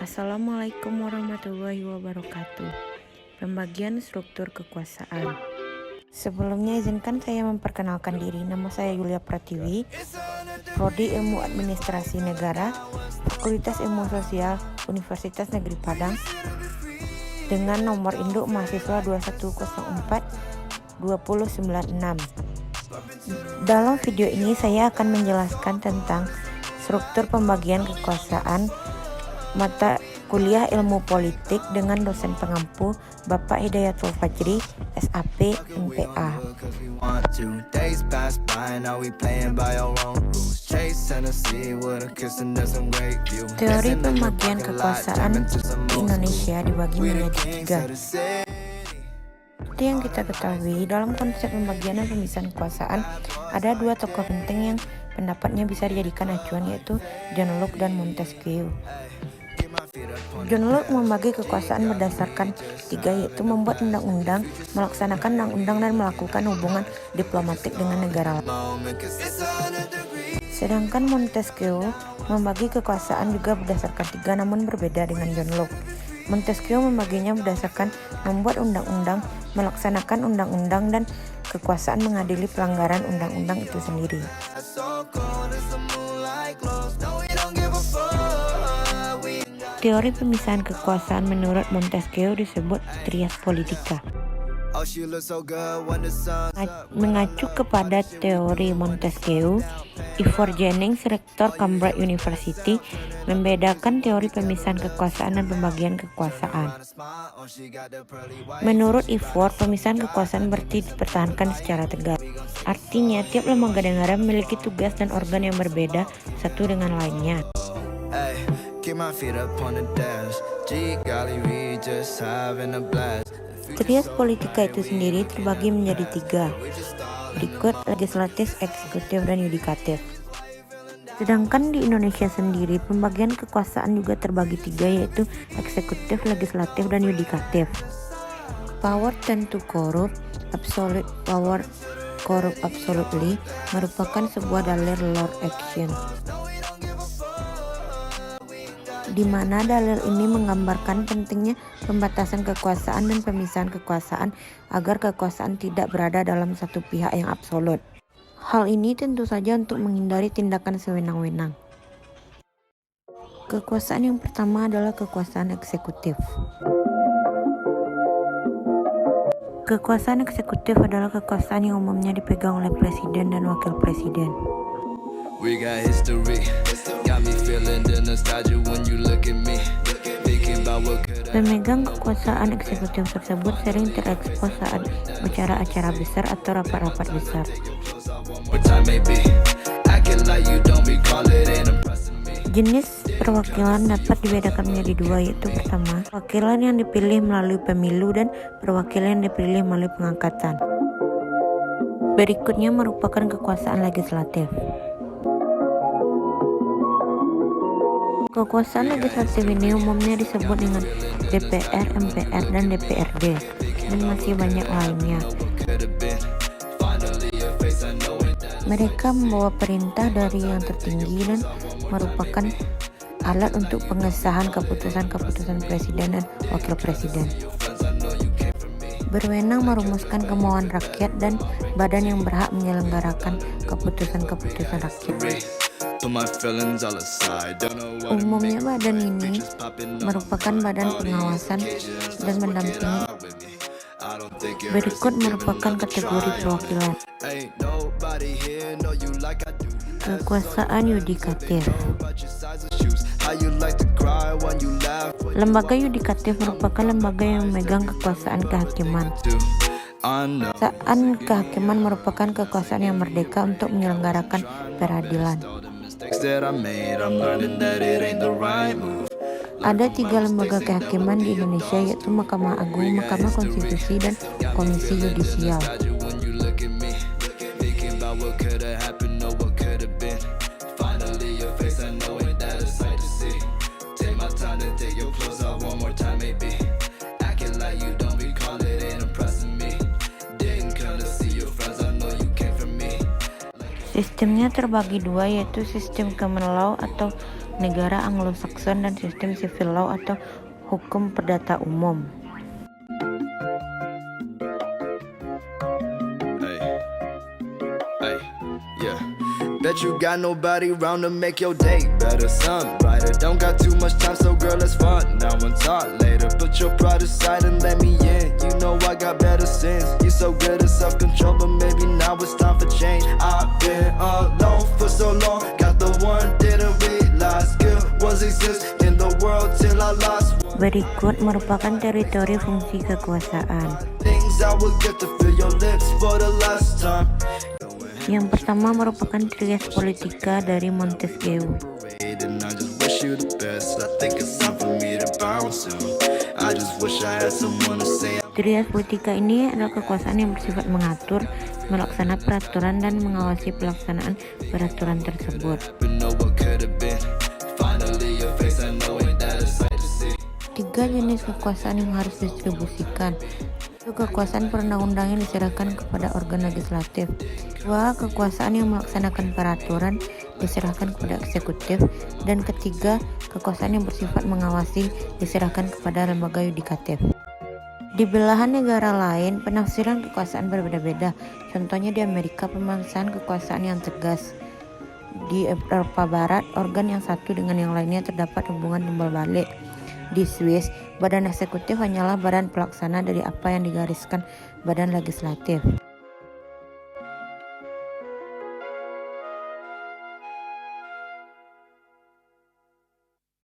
Assalamualaikum warahmatullahi wabarakatuh. Pembagian struktur kekuasaan. Sebelumnya izinkan saya memperkenalkan diri. Nama saya Yulia Pratiwi, Prodi Ilmu Administrasi Negara, Fakultas Ilmu Sosial, Universitas Negeri Padang, dengan nomor induk mahasiswa 2104 2096. Dalam video ini saya akan menjelaskan tentang struktur pembagian kekuasaan mata kuliah Ilmu Politik dengan dosen pengampu Bapak Hidayatul Fajri, SAP, MPA. Teori pembagian kekuasaan di Indonesia dibagi menjadi tiga. Seperti yang kita ketahui, dalam konsep pembagian dan pemisahan kekuasaan ada dua tokoh penting yang pendapatnya bisa dijadikan acuan, yaitu John Locke dan Montesquieu. John Locke membagi kekuasaan berdasarkan tiga, yaitu membuat undang-undang, melaksanakan undang-undang, dan melakukan hubungan diplomatik dengan negara lain. Sedangkan Montesquieu membagi kekuasaan juga berdasarkan tiga, namun berbeda dengan John Locke. Montesquieu membaginya berdasarkan membuat undang-undang, melaksanakan undang-undang, dan kekuasaan mengadili pelanggaran undang-undang itu sendiri. Teori pemisahan kekuasaan menurut Montesquieu disebut trias politika. Mengacu kepada teori Montesquieu, Ivor Jennings, rektor Cambridge University, membedakan teori pemisahan kekuasaan dan pembagian kekuasaan. Menurut Ivor, pemisahan kekuasaan berarti dipertahankan secara tegas. Artinya, tiap lembaga negara memiliki tugas dan organ yang berbeda satu dengan lainnya. Trias politika itu sendiri terbagi menjadi tiga. Berikut legislatif, eksekutif, dan yudikatif. Sedangkan di Indonesia sendiri, pembagian kekuasaan juga terbagi tiga, yaitu eksekutif, legislatif, dan yudikatif. Power tend to corrupt, absolute power corrupt absolutely, merupakan sebuah dalil Lord Action, di mana dalil ini menggambarkan pentingnya pembatasan kekuasaan dan pemisahan kekuasaan agar kekuasaan tidak berada dalam satu pihak yang absolut. Hal ini tentu saja untuk menghindari tindakan sewenang-wenang. Kekuasaan yang pertama adalah kekuasaan eksekutif. Kekuasaan eksekutif adalah kekuasaan yang umumnya dipegang oleh presiden dan wakil presiden. We got history. Got me feeling the nostalgia when you look at me. Pemegang kekuasaan eksekutif tersebut sering terekspos saat bicara acara besar atau rapat-rapat besar. Jenis perwakilan dapat dibedakan menjadi dua, yaitu pertama, perwakilan yang dipilih melalui pemilu dan perwakilan yang dipilih melalui pengangkatan. Berikutnya merupakan kekuasaan legislatif. Kekuasaan legislatif ini umumnya disebut dengan DPR, MPR, dan DPRD, dan masih banyak lainnya. Mereka membawa perintah dari yang tertinggi dan merupakan alat untuk pengesahan keputusan-keputusan presiden dan wakil presiden. Berwenang merumuskan kemauan rakyat dan badan yang berhak menyelenggarakan keputusan-keputusan rakyat. Umumnya badan ini merupakan badan pengawasan dan mendampingi. Berikut merupakan kategori perwakilan. Kekuasaan yudikatif. Lembaga yudikatif merupakan lembaga yang memegang kekuasaan kehakiman. Kekuasaan kehakiman merupakan kekuasaan yang merdeka untuk menyelenggarakan peradilan. Ada tiga lembaga kehakiman di Indonesia, yaitu Mahkamah Agung, Mahkamah Konstitusi, dan Komisi Yudisial. Sistemnya terbagi dua, yaitu sistem common law atau negara Anglo-Saxon dan sistem civil law atau hukum perdata umum. Yeah. Bet you got nobody round to make your day better. Sun brighter, don't got too much time, so girl, let's fun. Now and talk later. Put your pride aside and let me in. You know I got better sins. You so good at self-control, but maybe now it's time for change. I've been alone for so long. Got the one, didn't realize good ones exist in the world till I lost one. Berikut merupakan teritori fungsi kekuasaan. Things I will get to feel your lips for the last time. Yang pertama merupakan trias politika dari Montesquieu. And I just wish you the best. I think it's time for me to bounce soon. I just wish I had someone to say. Trias politika ini adalah kekuasaan yang bersifat mengatur, melaksanakan peraturan dan mengawasi pelaksanaan peraturan tersebut. Tiga jenis kekuasaan yang harus didistribusikan. Itu kekuasaan perundang-undang yang diserahkan kepada organ legislatif. Dua, kekuasaan yang melaksanakan peraturan diserahkan kepada eksekutif. Dan ketiga, kekuasaan yang bersifat mengawasi diserahkan kepada lembaga yudikatif. Di belahan negara lain, penafsiran kekuasaan berbeda-beda. Contohnya di Amerika, pemaksaan kekuasaan yang tegas. Di Eropa Barat, organ yang satu dengan yang lainnya terdapat hubungan timbal balik. Di Swiss, badan eksekutif hanyalah badan pelaksana dari apa yang digariskan badan legislatif.